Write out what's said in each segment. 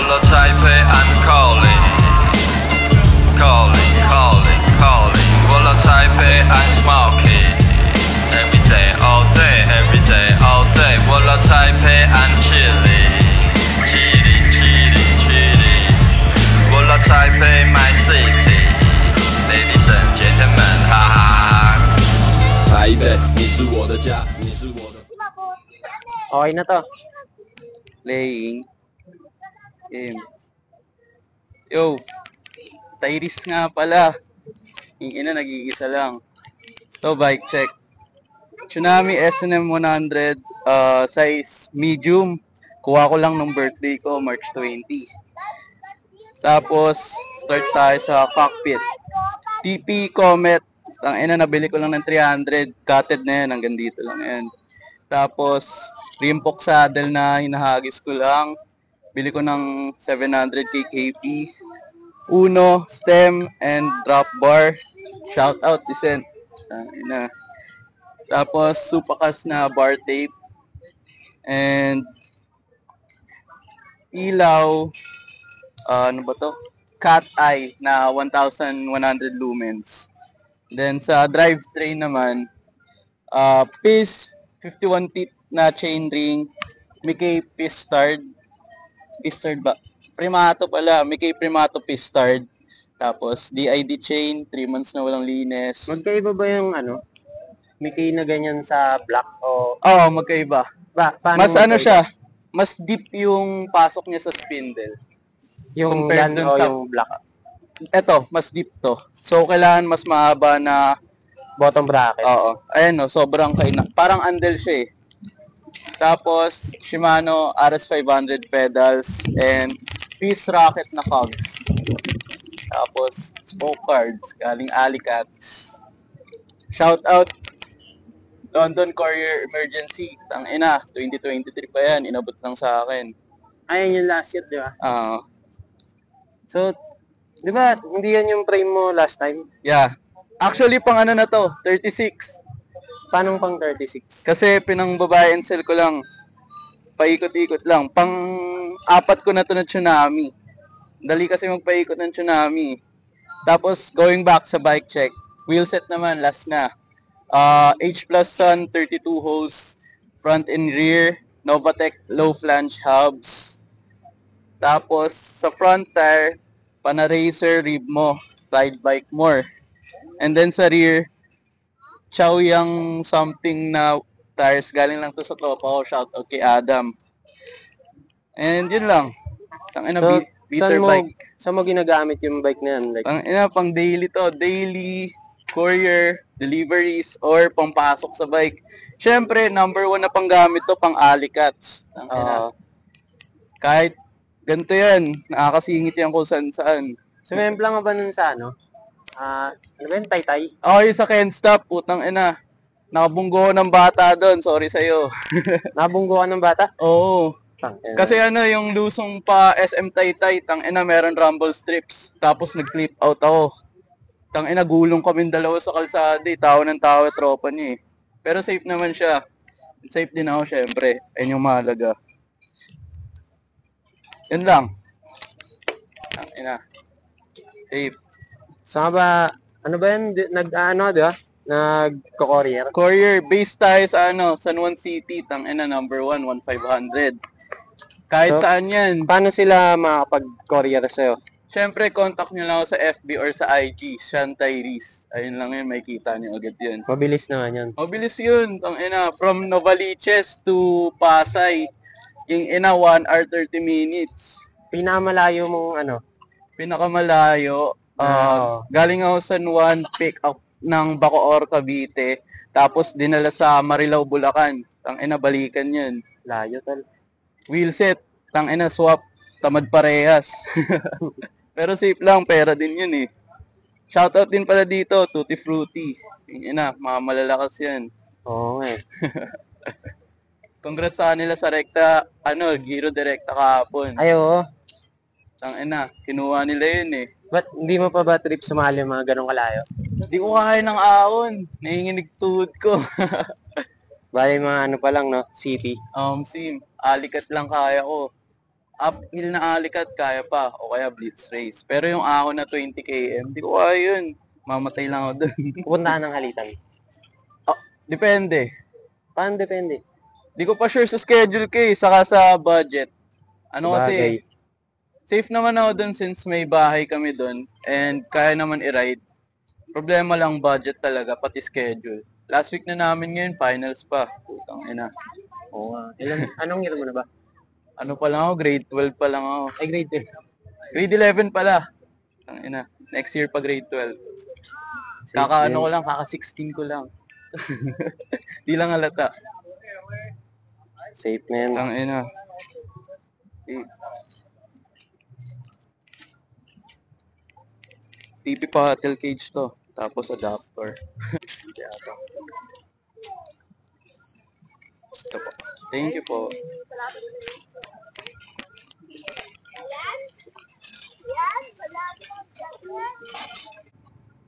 Walla Taipei, I'm calling. Calling, calling, calling. Walla Taipei, I'm smoking. Every day, all day, every day, all day. Walla Taipei, I'm chilling. Chilling, chilling, chilling. Walla Taipei, my city. Ladies and gentlemen, ha ha ha. 台北，你是我的家，你是我的。 Okay na to. Playing. Game. Yo. Tyrese nga pala. Yung ina nagigisa lang. So, bike check. Tsunami S&M 100. Size medium. Kuha ko lang nung birthday ko, March 20. Tapos, start tayo sa cockpit. TP Comet. Ang ina, nabili ko lang ng 300. Cutted na yan. Hanggang dito lang yan. Tapos, Rimpok saddle na hinahagis ko lang. Bili ko ng 700 KKP. Uno, stem, and drop bar. Shout out, Decent. Tapos, Supakas na bar tape. And, ilaw. Ano ba to? Cat eye na 1,100 lumens. Then, sa drivetrain naman, PIS 51 teeth na chain ring, Mickey Pistard. Pistard ba? Primato pala, Mickey Primato Pistard. Tapos DID chain, 3 months na walang linis. Magkaiba ba yung ano? Mickey na ganyan sa black o... Oo, magkaiba. Paano Mas ano magkaiba? siya, mas deep yung pasok niya sa spindle. Yung compared yan dun o sa- yung black? Eto, mas deep to. So, kailangan mas mahaba na, Bottom bracket. oo. Ayan no, sobrang kainak. Parang andel siya eh. Tapos, Shimano RS500 pedals and Peace Rocket na cogs. Tapos, spoke cards, galing Alicats. Shout out, London Courier Emergency. Tangina, 2023 pa yan, inabot lang sa akin. Ayan yung last year, di ba? So, Di ba, hindi yan yung frame mo last time? yeah. Actually, pang ano na to, 36. Paano pang 36? Kasi pinang babae and sell ko lang. Paikot-ikot lang. Pang apat ko na to na tsunami. Dali kasi magpaikot ng tsunami. Tapos going back sa bike check. Wheel set naman, last na. H Plus Sun, 32 holes. Front and rear. Novatec low flange hubs. Tapos sa front tire, Panaracer rib mo. Ride bike more. And then sa rear, Chaoyang something na tires, galing lang to sa tropa ko, shout out kay Adam. And yun lang. Tangina, So, beater saan mo, bike. saan mo ginagamit yung bike na yan? Like, Tangina, pang daily to. Daily, courier, deliveries, or pampasok sa bike. Syempre, number 1 na panggamit to, pang Alicats. Tangina. Kahit ganito yan, nakakasingit yan kung saan-saan. sumempla nga ba nun sa ano? Ano ba yun? Taytay? Oh, yung sa Can't Stop, putang ina. Nakabunggo ng bata doon, sorry sa'yo. Nabunggo ka ng bata? Oo. Tangina. Kasi ano, yung lusong pa SM Taytay, tangina meron rumble strips. Tapos nag-flip out ako. Tangina, gulong kami dalawa sa kalsada, tao ng tao, tropa niya eh. Pero safe naman siya. Safe din ako syempre. Ayun yung mahalaga. Yun lang. Tangina. Safe. Saan ba, ano ba yan? Nag-ano, di ba? Nag-courier? Courier, base tayo sa ano, San Juan City, tangina number 1, 1,500. Kahit So, saan yan. Paano sila makapag-courier sa'yo? Siyempre, contact nyo lang ako sa FB or sa IG, Sean Tyrese. Ayun lang yun, makikita nyo agad yun. Mabilis naman yan. Mabilis yun, tangina. From Novaliches to Pasay, yung ina 1 hour 30 minutes. Pinamalayo mong ano? Pinakamalayo, galing ako San Juan, pick up ng Bacoor, Cavite, tapos dinala sa Marilao, Bulacan. Tangina, balikan yun. Layo tal. Wheel set, tangina, swap, tamad parehas. Pero safe lang, pera din yun eh. Shoutout din pala dito, Tutti Frutti. Yung ina, mga malalakas yan. Oo nga eh. Congrats sa kanila sa rekta, ano, Giro Direkta kahapon. Ay, oo. Tangina, kinuha nila yun eh. Ba't hindi mo pa ba trip sumali yung mga ganong kalayo? Hindi ko kaya ng ahon. Nanginginig tuhod ko. Bali mga ano pa lang, no? City. Sim, alikat lang kaya ko. uphill na alikat, kaya pa. O kaya blitz race. Pero yung ako na 20 km, di ko kaya yun. Mamatay lang ako dun. Pupuntahan ng halitan. Depende. Paano depende? Di ko pa sure sa schedule ko eh, saka sa budget. Ano Sabagay. kasi, safe naman ako dun since may bahay kami dun and kaya naman i-ride. Problema lang budget talaga, pati schedule. Last week na namin ngayon, finals pa. Putang ina. Oo nga. Anong year mo na ba? Ano pa lang ako, grade 12 pa lang ako. Ay, grade 10. Grade 11 pala. Putang ina. Next year pa grade 12. Kaka-ano ko lang, kaka-16 ko lang. Di lang halata. Safe na yan. Putang ina. TP paddle cage to. Tapos adapter. Ito po. Thank you po.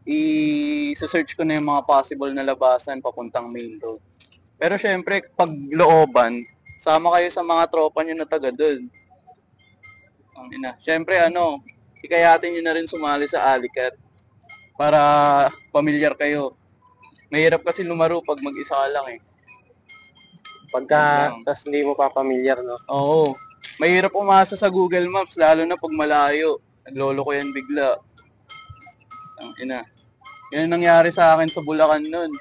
I-search ko na yung mga possible na labasan papuntang main road. Pero syempre, pag looban, sama kayo sa mga tropa nyo na taga doon. Ang ina. Syempre, ikayatin nyo na rin sumali sa Alicat para pamilyar kayo. Mahirap kasi lumaro pag mag-isa ka lang eh. Pagka, tas hindi mo pa familiar, no? Oo. Mahirap umasa sa Google Maps, lalo na pag malayo. Naglolo ko yan bigla. Ang ina. Yan ang nangyari sa akin sa Bulacan nun.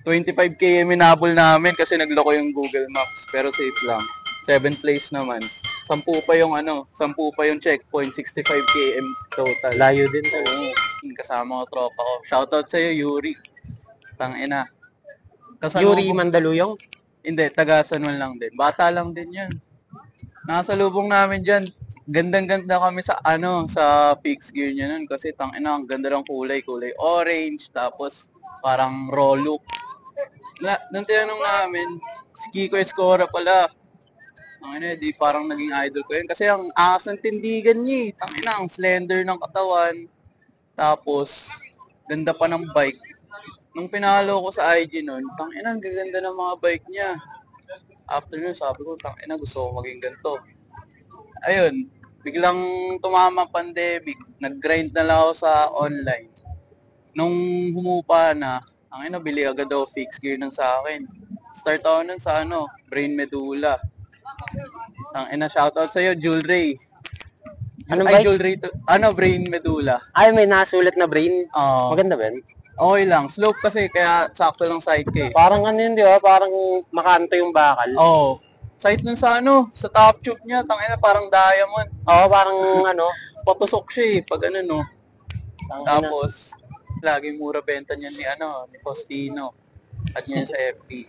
25 km inabol namin kasi nagloko yung Google Maps. Pero safe lang. 7th place naman. 10 pa yung 10 pa yung checkpoint. 65 km total. Layo din tayo. Oo. Kasama ko tropa ko. Shoutout sa'yo, Yuri. Tangina. Yuri Mandaluyong? Hindi, taga San Juan lang din. Bata lang din yan. Nasa lubong namin dyan. Gandang-ganda kami sa sa fixed gear niya nun kasi ang ganda ng kulay orange tapos parang raw look. Nung tinanong namin, si Kiko Escora pala. Di parang naging idol ko yun kasi ang angas ng tindigan niya eh. Ang slender ng katawan. Tapos ganda pa ng bike. Nung pinalo ko sa IG nun, ang gaganda ng mga bike niya. After nun, sabi ko, gusto ko maging ganito. Ayun, biglang tumama pandemic, nag-grind na lang ako sa online. Nung humupa na, bili agad ako fixed gear nun sa akin. Start ako nun sa Brain Medulla. Shoutout sa'yo, Jewel Ray. Anong bike? Jewel Ray Brain Medulla. Ay, may nasulat na brain. Maganda ba yun? Okay lang, slope kasi, kaya sakto lang side ko eh. Parang yun, di ba? Parang makanto yung bakal. Oo. Sight nun sa sa top tube niya, parang diamond. Oo, parang Patusok siya eh, pag Tapos, laging mura benta niya ni Faustino. At niya sa FB.